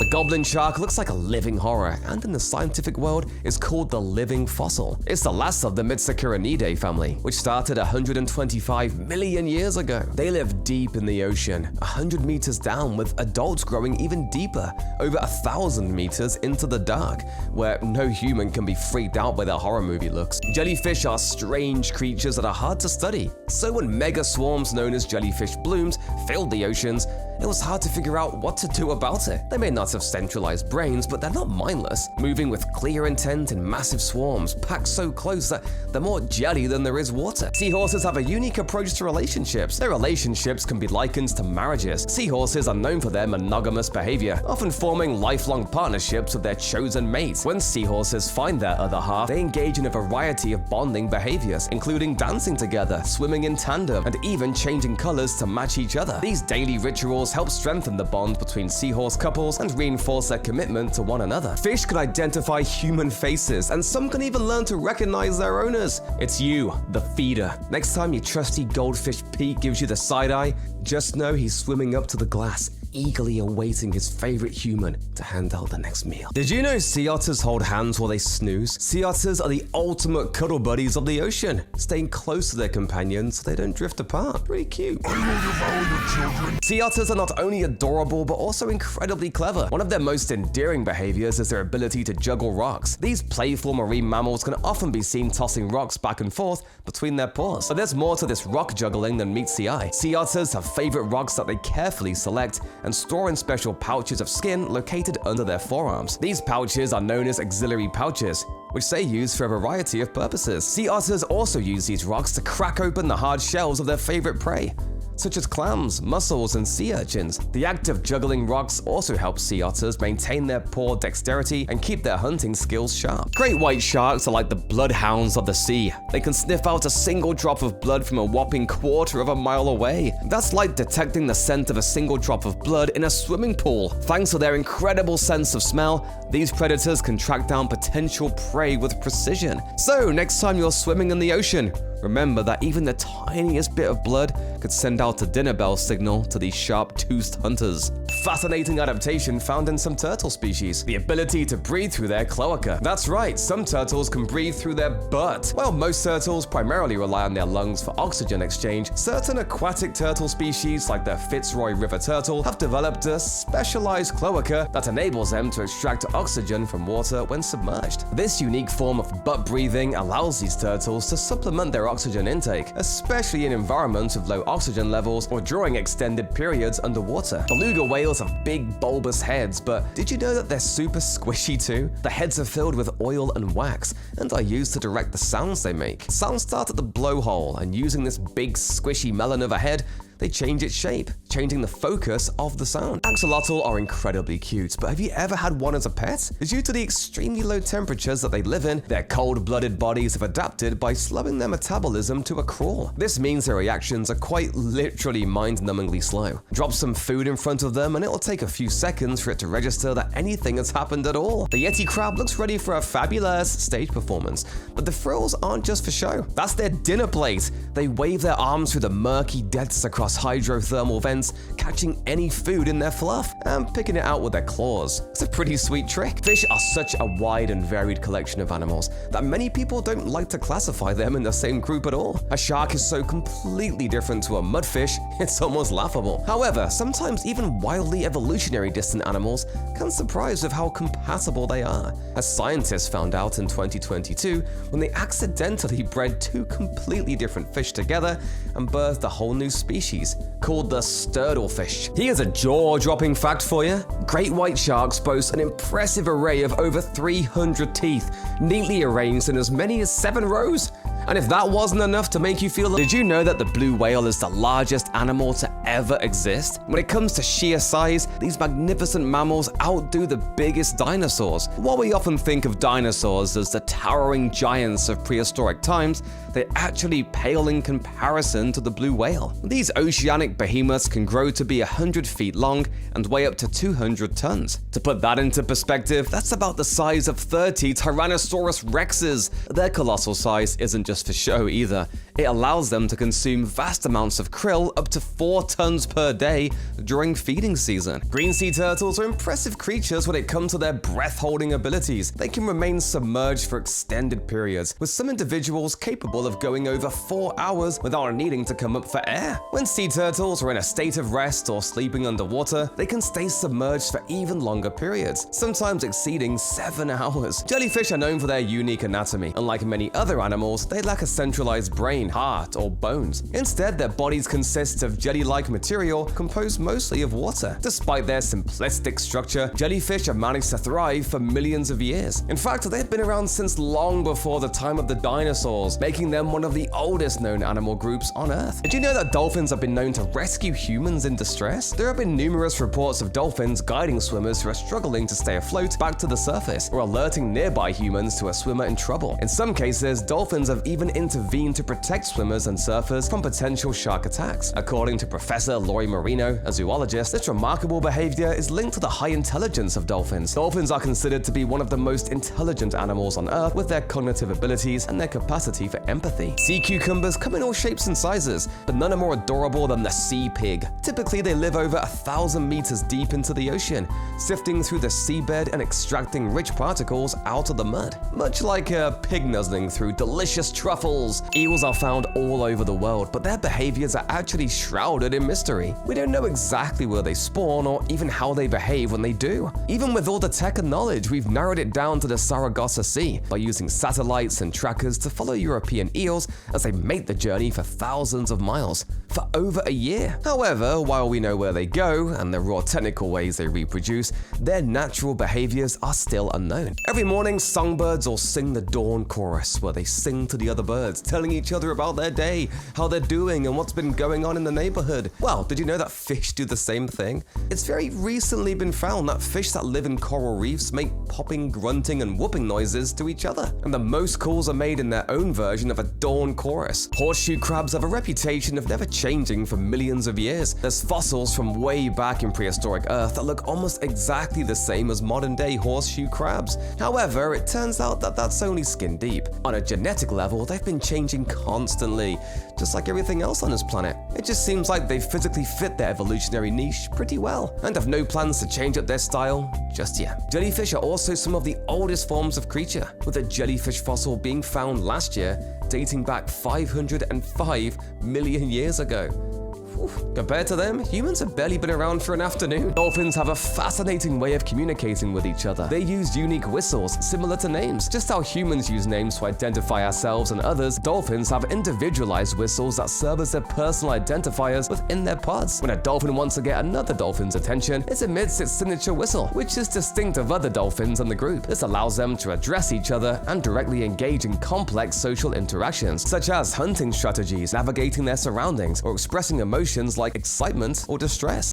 The goblin shark looks like a living horror, and in the scientific world is called the living fossil. It's the last of the Mitsacurinidae family, which started 125 million years ago. They live deep in the ocean, 100 meters down, with adults growing even deeper, over 1,000 meters into the dark, where no human can be freaked out by their horror movie looks. Jellyfish are strange creatures that are hard to study. So when mega swarms known as jellyfish blooms filled the oceans, it was hard to figure out what to do about it. They may not have centralized brains, but they're not mindless, moving with clear intent in massive swarms, packed so close that they're more jelly than there is water. Seahorses have a unique approach to relationships. Their relationships can be likened to marriages. Seahorses are known for their monogamous behavior, often forming lifelong partnerships with their chosen mate. When seahorses find their other half, they engage in a variety of bonding behaviors, including dancing together, swimming in tandem, and even changing colors to match each other. These daily rituals help strengthen the bond between seahorse couples and reinforce their commitment to one another. Fish can identify human faces, and some can even learn to recognize their owners. It's you, the feeder. Next time your trusty goldfish Pete gives you the side eye, just know he's swimming up to the glass, eagerly awaiting his favorite human to hand out the next meal. Did you know sea otters hold hands while they snooze? Sea otters are the ultimate cuddle buddies of the ocean, staying close to their companions so they don't drift apart. Pretty cute. I will devour your children. Sea otters are not only adorable, but also incredibly clever. One of their most endearing behaviors is their ability to juggle rocks. These playful marine mammals can often be seen tossing rocks back and forth between their paws. But there's more to this rock juggling than meets the eye. Sea otters have favorite rocks that they carefully select and store in special pouches of skin located under their forearms. These pouches are known as auxiliary pouches, which they use for a variety of purposes. Sea otters also use these rocks to crack open the hard shells of their favorite prey, such as clams, mussels, and sea urchins. The act of juggling rocks also helps sea otters maintain their paw dexterity and keep their hunting skills sharp. Great white sharks are like the bloodhounds of the sea. They can sniff out a single drop of blood from a whopping quarter of a mile away. That's like detecting the scent of a single drop of blood in a swimming pool. Thanks to their incredible sense of smell, these predators can track down potential prey with precision. So next time you're swimming in the ocean, remember that even the tiniest bit of blood could send out a dinner bell signal to these sharp-toothed hunters. Fascinating adaptation found in some turtle species: the ability to breathe through their cloaca. That's right, some turtles can breathe through their butt. While most turtles primarily rely on their lungs for oxygen exchange, certain aquatic turtle species like the Fitzroy River turtle have developed a specialized cloaca that enables them to extract oxygen from water when submerged. This unique form of butt breathing allows these turtles to supplement their oxygen intake, especially in environments with low oxygen levels or during extended periods underwater. Beluga whales have big bulbous heads, but did you know that they're super squishy too? The heads are filled with oil and wax and are used to direct the sounds they make. Sounds start at the blowhole, and using this big squishy melon of a head, they change its shape, changing the focus of the sound. Axolotl are incredibly cute, but have you ever had one as a pet? Due to the extremely low temperatures that they live in, their cold-blooded bodies have adapted by slowing their metabolism to a crawl. This means their reactions are quite literally mind-numbingly slow. Drop some food in front of them and it'll take a few seconds for it to register that anything has happened at all. The Yeti crab looks ready for a fabulous stage performance, but the frills aren't just for show. That's their dinner plate. They wave their arms through the murky depths across hydrothermal vents, catching any food in their fluff and picking it out with their claws. It's a pretty sweet trick. Fish are such a wide and varied collection of animals that many people don't like to classify them in the same group at all. A shark is so completely different to a mudfish, it's almost laughable. However, sometimes even wildly evolutionary distant animals can surprise with how compatible they are, as scientists found out in 2022 when they accidentally bred two completely different fish together and birthed a whole new species called the sturddlefish. Here's a jaw-dropping fact for you. Great white sharks boast an impressive array of over 300 teeth, neatly arranged in as many as 7 rows. And if that wasn't enough to make you feel, did you know that the blue whale is the largest animal to ever exist? When it comes to sheer size, these magnificent mammals outdo the biggest dinosaurs. While we often think of dinosaurs as the towering giants of prehistoric times, they actually pale in comparison to the blue whale. These oceanic behemoths can grow to be 100 feet long and weigh up to 200 tons. To put that into perspective, that's about the size of 30 Tyrannosaurus rexes. Their colossal size isn't just for show either. It allows them to consume vast amounts of krill, up to 4 tons per day, during feeding season. Green sea turtles are impressive creatures when it comes to their breath-holding abilities. They can remain submerged for extended periods, with some individuals capable of going over 4 hours without needing to come up for air. When sea turtles are in a state of rest or sleeping underwater, they can stay submerged for even longer periods, sometimes exceeding 7 hours. Jellyfish are known for their unique anatomy. Unlike many other animals, they lack a centralized brain, heart, or bones. Instead, their bodies consist of jelly-like material composed mostly of water. Despite their simplistic structure, jellyfish have managed to thrive for millions of years. In fact, they've been around since long before the time of the dinosaurs, making them one of the oldest known animal groups on Earth. Did you know that dolphins have been known to rescue humans in distress? There have been numerous reports of dolphins guiding swimmers who are struggling to stay afloat back to the surface, or alerting nearby humans to a swimmer in trouble. In some cases, dolphins have even intervened to protect swimmers and surfers from potential shark attacks. According to Professor Lori Marino, a zoologist, this remarkable behavior is linked to the high intelligence of dolphins. Dolphins are considered to be one of the most intelligent animals on Earth, with their cognitive abilities and their capacity for empathy. Sea cucumbers come in all shapes and sizes, but none are more adorable than the sea pig. Typically, they live over 1,000 meters deep into the ocean, sifting through the seabed and extracting rich particles out of the mud. Much like a pig nuzzling through delicious truffles, eels are found all over the world, but their behaviors are actually shrouded in mystery. We don't know exactly where they spawn or even how they behave when they do. Even with all the tech and knowledge, we've narrowed it down to the Sargasso Sea by using satellites and trackers to follow European eels as they make the journey for thousands of miles for over a year. However, while we know where they go and the raw technical ways they reproduce, their natural behaviors are still unknown. Every morning, songbirds will sing the dawn chorus, where they sing to the other birds, telling each other about their day, how they're doing, and what's been going on in the neighborhood. Well, did you know that fish do the same thing? It's very recently been found that fish that live in coral reefs make popping, grunting, and whooping noises to each other, and the most calls are made in their own version of a dawn chorus. Horseshoe crabs have a reputation of never changing for millions of years. There's fossils from way back in prehistoric Earth that look almost exactly the same as modern-day horseshoe crabs. However, it turns out that that's only skin deep. On a genetic level, they've been changing constantly, just like everything else on this planet. It just seems like they physically fit their evolutionary niche pretty well, and have no plans to change up their style just yet. Jellyfish are also some of the oldest forms of creature, with a jellyfish fossil being found last year dating back 505 million years ago. Compared to them, humans have barely been around for an afternoon. Dolphins have a fascinating way of communicating with each other. They use unique whistles similar to names. Just how humans use names to identify ourselves and others, dolphins have individualized whistles that serve as their personal identifiers within their pods. When a dolphin wants to get another dolphin's attention, it emits its signature whistle, which is distinct of other dolphins in the group. This allows them to address each other and directly engage in complex social interactions, such as hunting strategies, navigating their surroundings, or expressing emotions like excitement or distress.